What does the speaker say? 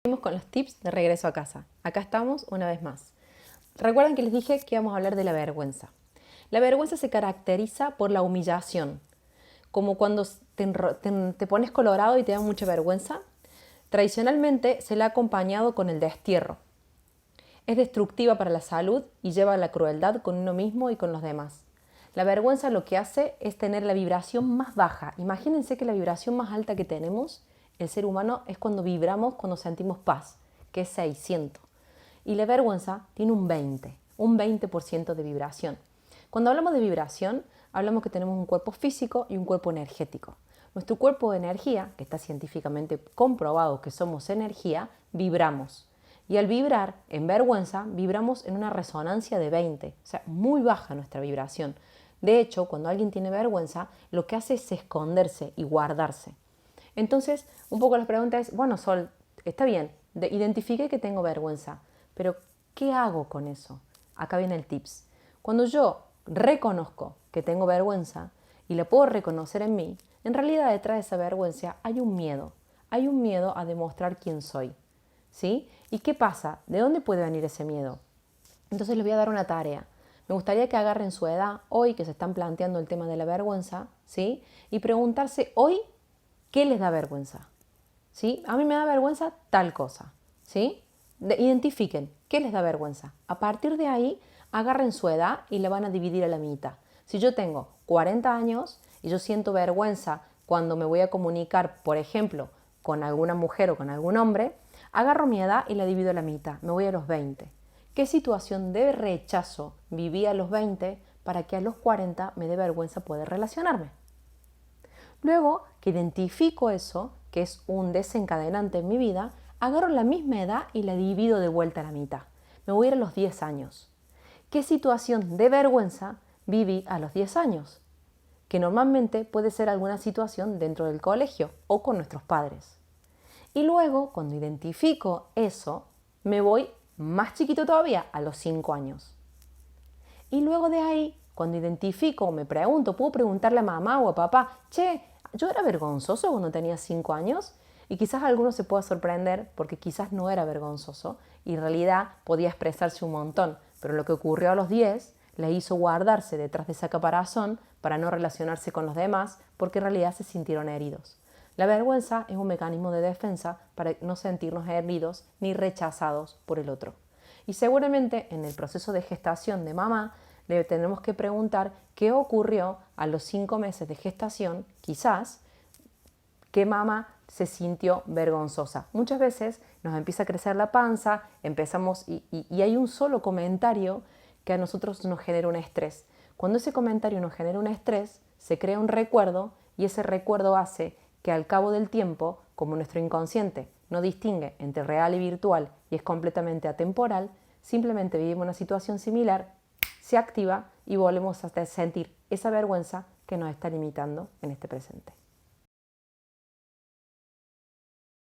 Seguimos con los tips de regreso a casa. Acá estamos una vez más. Recuerden que les dije que íbamos a hablar de la vergüenza. La vergüenza se caracteriza por la humillación, como cuando te pones colorado y te da mucha vergüenza. Tradicionalmente se la ha acompañado con el destierro. Es destructiva para la salud y lleva a la crueldad con uno mismo y con los demás. La vergüenza lo que hace es tener la vibración más baja. Imagínense que la vibración más alta que tenemos, el ser humano, es cuando vibramos, cuando sentimos paz, que es 600. Y la vergüenza tiene un 20% de vibración. Cuando hablamos de vibración, hablamos que tenemos un cuerpo físico y un cuerpo energético. Nuestro cuerpo de energía, que está científicamente comprobado que somos energía, vibramos. Y al vibrar en vergüenza, vibramos en una resonancia de 20, o sea, muy baja nuestra vibración. De hecho, cuando alguien tiene vergüenza, lo que hace es esconderse y guardarse. Entonces, un poco la pregunta es, bueno, Sol, está bien, identifiqué que tengo vergüenza, pero ¿qué hago con eso? Acá viene el tips. Cuando yo reconozco que tengo vergüenza y la puedo reconocer en mí, en realidad detrás de esa vergüenza hay un miedo. Hay un miedo a demostrar quién soy. ¿Sí? ¿Y qué pasa? ¿De dónde puede venir ese miedo? Entonces les voy a dar una tarea. Me gustaría que agarren su edad, hoy que se están planteando el tema de la vergüenza, ¿sí? Y preguntarse hoy, ¿qué les da vergüenza? ¿Sí? A mí me da vergüenza tal cosa, ¿sí? Identifiquen, ¿qué les da vergüenza? A partir de ahí, agarren su edad y la van a dividir a la mitad. Si yo tengo 40 años y yo siento vergüenza cuando me voy a comunicar, por ejemplo, con alguna mujer o con algún hombre, agarro mi edad y la divido a la mitad, me voy a los 20. ¿Qué situación de rechazo viví a los 20 para que a los 40 me dé vergüenza poder relacionarme? Luego que identifico eso, que es un desencadenante en mi vida, agarro la misma edad y la divido de vuelta a la mitad. Me voy a ir a los 10 años. ¿Qué situación de vergüenza viví a los 10 años? Que normalmente puede ser alguna situación dentro del colegio o con nuestros padres. Y luego, cuando identifico eso, me voy más chiquito todavía, a los 5 años. Y luego de ahí, cuando identifico o me pregunto, puedo preguntarle a mamá o a papá, che, ¿yo era vergonzoso cuando tenía 5 años? Y quizás alguno se pueda sorprender porque quizás no era vergonzoso y en realidad podía expresarse un montón, pero lo que ocurrió a los 10 le hizo guardarse detrás de esa caparazón para no relacionarse con los demás porque en realidad se sintieron heridos. La vergüenza es un mecanismo de defensa para no sentirnos heridos ni rechazados por el otro. Y seguramente en el proceso de gestación de mamá le tenemos que preguntar qué ocurrió a los 5 meses de gestación, quizás, que mamá se sintió vergonzosa. Muchas veces nos empieza a crecer la panza, empezamos y hay un solo comentario que a nosotros nos genera un estrés. Cuando ese comentario nos genera un estrés, se crea un recuerdo y ese recuerdo hace que al cabo del tiempo, como nuestro inconsciente no distingue entre real y virtual y es completamente atemporal, simplemente vivimos una situación similar, se activa y volvemos a sentir esa vergüenza que nos está limitando en este presente.